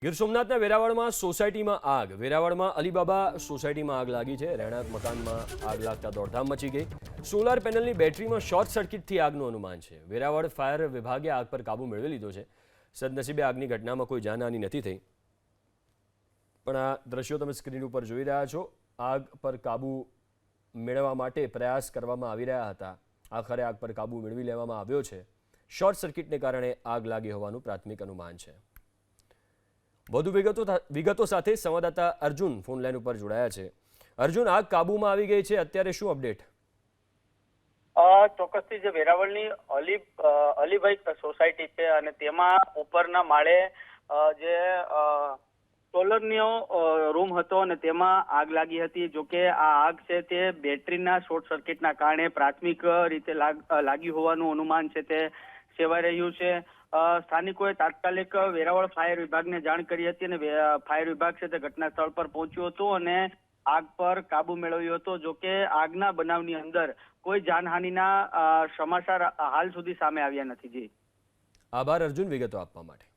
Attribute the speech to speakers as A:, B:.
A: ગીર સોમનાથના વેરાવળમાં સોસાયટીમાં આગ. વેરાવળમાં અલીબાબા સોસાયટીમાં આગ લાગી છે. રહેણાંક મકાનમાં આગ લાગતા દોડધામ મચી ગઈ. સોલાર પેનલની બેટરીમાં શોર્ટ સર્કિટથી આગનું અનુમાન છે. વેરાવળ ફાયર વિભાગે આગ પર કાબુ મેળવી લીધો છે. સદનસીબે આગની ઘટનામાં કોઈ જાનહાની નથી થઈ. પણ આ દ્રશ્યો તમે સ્ક્રીન ઉપર જોઈ રહ્યા છો. આગ પર કાબુ મેળવવા માટે પ્રયાસ કરવામાં આવી રહ્યા હતા. આખરે આગ પર કાબુ મેળવી લેવામાં આવ્યો છે. શોર્ટ સર્કિટને કારણે આગ લાગી હોવાનું પ્રાથમિક અનુમાન છે. વધુ વિગતો સાથે સંવાદદાતા અર્જુન ફોન લાઈન ઉપર જોડાયા છે. અર્જુન, આગ કાબુમાં આવી ગઈ છે, અત્યારે શું અપડેટ?
B: ચોક્કસથી જે વેરાવળની અલીભાઈ સોસાયટી છે અને તેમાં ઉપરના માળે જે સોલરનો રૂમ હતો અને તેમાં આગ લાગી હતી. જોકે આ આગ છે તે બેટરીના શોર્ટ સર્કિટના કારણે પ્રાથમિક રીતે લાગી હોવાનું અનુમાન છે તે સેવાઈ રહ્યું છે. સ્થાનિકોએ તાત્કાલિક વેરાવળ ફાયર વિભાગને જાણ કરી હતી અને ફાયર વિભાગ છે તે ઘટના સ્થળ પર પહોંચ્યું હતું અને આગ પર કાબુ મેળવ્યો હતો. જોકે આગના બનાવની અંદર કોઈ જાનહાનિના સમાચાર હાલ સુધી સામે આવ્યા નથી. જી
A: આભાર અર્જુન વિગતો આપવા માટે.